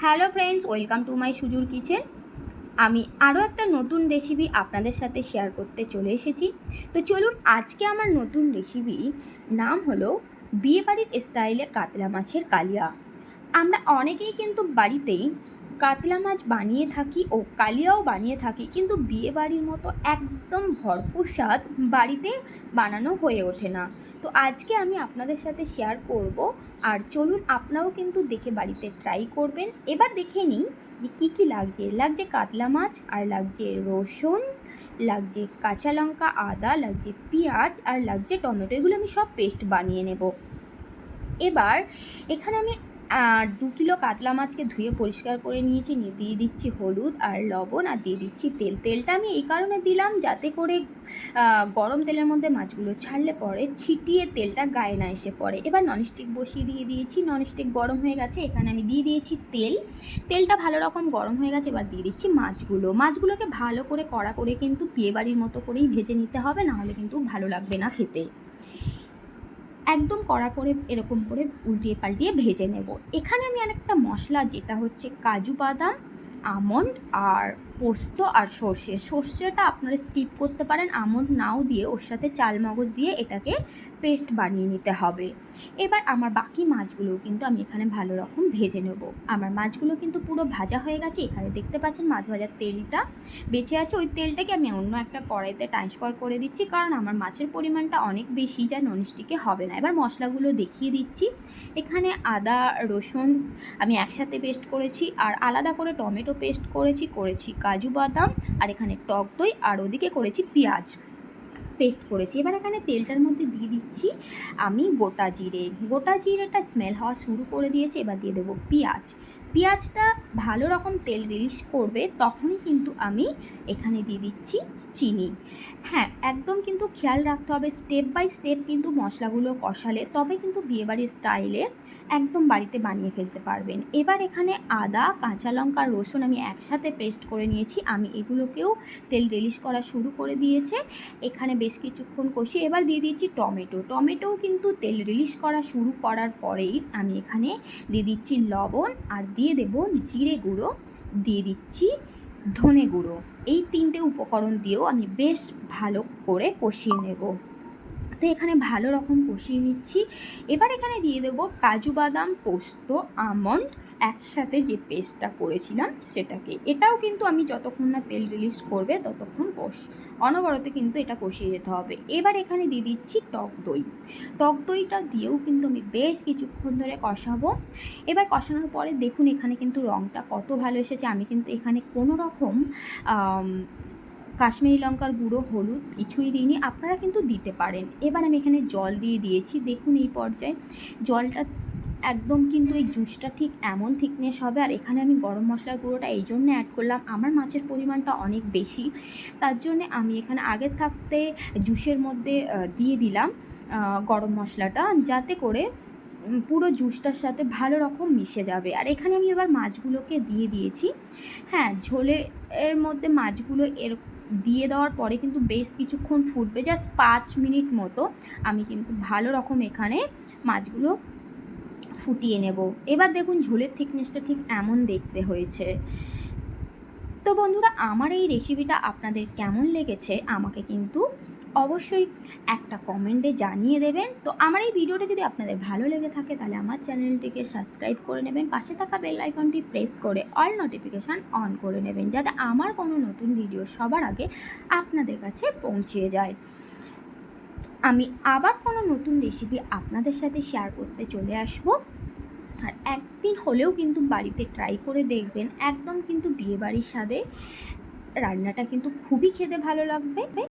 Hello friends, welcome to my সুজুর kitchen. আমি আরও একটা নতুন রেসিপি আপনাদের সাথে শেয়ার করতে চলে এসেছি। তো চলুন, আজকে আমার নতুন রেসিপি নাম হলো বিয়েবাড়ির স্টাইলে কাতলা মাছের কালিয়া। আমরা অনেকেই কিন্তু বাড়িতেই কাতলা মাছ বানিয়ে থাকি ও কালিয়াও বানিয়ে থাকি, কিন্তু বিয়েবাড়ির মতো একদম ভরপুর স্বাদ বাড়িতে বানানো হয়ে ওঠে না। তো আজকে আমি আপনাদের সাথে শেয়ার করব, আর চলুন আপনারাও কিন্তু দেখে বাড়িতে ট্রাই করবেন। এবার দেখে নিই যে কী কী লাগছে কাতলা মাছ, আর লাগছে রসুন, লাগছে কাঁচা লঙ্কা, আদা, লাগছে পেঁয়াজ, আর লাগছে টমেটো। এগুলো আমি সব পেস্ট বানিয়ে নেব। এবার এখানে আমি 2 কিলো কাতলা মাছকে ধুয়ে পরিষ্কার করে নিয়েছি। দিয়ে দিচ্ছি হলুদ আর লবণ, আর দিয়ে দিচ্ছি তেলটা আমি এই কারণে দিলাম যাতে করে গরম তেলের মধ্যে মাছগুলো ছাড়লে পরে ছিটিয়ে তেলটা গায়ে না এসে পড়ে। এবার ননস্টিক বসিয়ে দিয়েছি, ননস্টিক গরম হয়ে গেছে। এখানে আমি দিয়ে দিয়েছি তেলটা ভালো রকম গরম হয়ে গেছে। এবার দিয়ে দিচ্ছি মাছগুলোকে ভালো করে কড়া করে কিন্তু বিয়েবাড়ির মতো করেই ভেজে নিতে হবে, নাহলে কিন্তু ভালো লাগবে না খেতে। একদম কড়া করে এরকম করে উল্টিয়ে পাল্টিয়ে ভেজে নেব। এখানে আমি আরেকটা মশলা, যেটা হচ্ছে কাজু বাদাম, আমন্ড আর পোস্ত আর সর্ষেটা আপনারা স্কিপ করতে পারেন, আমন্ড নাও দিয়ে ওর সাথে চালমগজ দিয়ে এটাকে পেস্ট বানিয়ে নিতে হবে। এবার আমার বাকি মাছগুলোও কিন্তু আমি এখানে ভালো রকম ভেজে নেব। আমার মাছগুলো কিন্তু পুরো ভাজা হয়ে গেছে। এখানে দেখতে পাচ্ছেন মাছ ভাজার তেলটা বেঁচে আছে, ওই তেলটাকে আমি অন্য একটা কড়াইতে ট্রান্সফার করে দিচ্ছি, কারণ আমার মাছের পরিমাণটা অনেক বেশি, যা ননস্টিকে হবে না। এবার মশলাগুলো দেখিয়ে দিচ্ছি। এখানে আদা রসুন আমি একসাথে পেস্ট করেছি, আর আলাদা করে টমেটো পেস্ট করেছি কাজু বাদাম, আর এখানে টক দই, আর ওদিকে করেছি পেঁয়াজ পেস্ট করেছি। এবার এখানে তেলটার মধ্যে দিয়ে দিচ্ছি আমি গোটা জিরেটা স্মেল হওয়া শুরু করে দিয়েছে। এবার দিয়ে দেবো পেঁয়াজটা ভালো রকম তেল রিলিজ করবে, তখনই কিন্তু আমি এখানে দিয়ে দিচ্ছি চিনি। হ্যাঁ, একদম কিন্তু খেয়াল রাখতে হবে, স্টেপ বাই স্টেপ কিন্তু মশলাগুলো কষালে তবে কিন্তু বিয়েবাড়ির স্টাইলে একদম বাড়িতে বানিয়ে ফেলতে পারবেন। এবার এখানে আদা, কাঁচা লঙ্কা, রসুন আমি একসাথে পেস্ট করে নিয়েছি। আমি এগুলোকেও তেল রিলিজ করা শুরু করে দিয়েছে। এখানে বেশ কিছুক্ষণ কষিয়ে এবার দিয়ে দিচ্ছি টমেটোও কিন্তু তেল রিলিজ করা শুরু করার পরেই আমি এখানে দিয়ে দিচ্ছি লবণ, আর দিয়ে দেব জিরে গুঁড়ো, দিয়ে দিচ্ছি ধনে গুঁড়ো। এই 3টে উপকরণ দিয়েও আমি বেশ ভালো করে কষিয়ে নেব। তো এখানে ভালো রকম কষিয়ে নিচ্ছি। এবার এখানে দিয়ে দেবো কাজু বাদাম, পোস্ত, আমন্ড একসাথে যে পেস্টটা করেছিলাম সেটাকে। এটাও কিন্তু আমি যতক্ষণ না তেল রিলিজ করবে ততক্ষণ অনবরত কিন্তু এটা কষিয়ে যেতে হবে। এবার এখানে দিয়ে দিচ্ছি টক দইটা দিয়েও কিন্তু আমি বেশ কিছুক্ষণ ধরে কষাবো। এবার কষানোর পরে দেখুন এখানে কিন্তু রঙটা কত ভালো এসেছে। আমি কিন্তু এখানে কোনো রকম কাশ্মীরি লঙ্কার গুঁড়ো, হলুদ কিছুই দিইনি, আপনারা কিন্তু দিতে পারেন। এবার আমি এখানে জল দিয়ে দিয়েছি। দেখুন এই পর্যায়ে জলটা একদম কিন্তু এই জুসটা ঠিক এমন থিকনেস হবে। আর এখানে আমি গরম মশলার গুঁড়োটা এই জন্য অ্যাড করলাম, আমার মাছের পরিমাণটা অনেক বেশি, তার জন্যে আমি এখানে আগের থাকতে জুসের মধ্যে দিয়ে দিলাম গরম মশলাটা, যাতে করে পুরো জুসটার সাথে ভালো রকম মিশে যাবে। আর এখানে আমি এবার মাছগুলোকে দিয়ে দিয়েছি। হ্যাঁ, ঝোলের মধ্যে মাছগুলো দিয়ে দেওয়ার পরে কিন্তু বেশ কিছুক্ষণ ফুটবে, জাস্ট 5 মিনিট মতো আমি কিন্তু ভালো রকম এখানে মাছগুলো ফুটিয়ে নেব। এবার দেখুন ঝোলের থিকনেসটা ঠিক এমন দেখতে হয়েছে। তো বন্ধুরা, আমার এই রেসিপিটা আপনাদের কেমন লেগেছে আমাকে কিন্তু অবশ্যই একটা কমেন্টে জানিয়ে দেবেন। তো আমার এই ভিডিওটা যদি আপনাদের ভালো লেগে থাকে তাহলে আমার চ্যানেলটিকে সাবস্ক্রাইব করে নেবেন, পাশে থাকা বেল আইকনটি প্রেস করে অল নোটিফিকেশান অন করে নেবেন, যাতে আমার কোনো নতুন ভিডিও সবার আগে আপনাদের কাছে পৌঁছে যায়। আমি আবার কোনো নতুন রেসিপি আপনাদের সাথে শেয়ার করতে চলে আসবো। আর একদিন হলেও কিন্তু বাড়িতে ট্রাই করে দেখবেন, একদম কিন্তু বিয়েবাড়ির স্বাদে রান্নাটা কিন্তু খুবই খেতে ভালো লাগবে।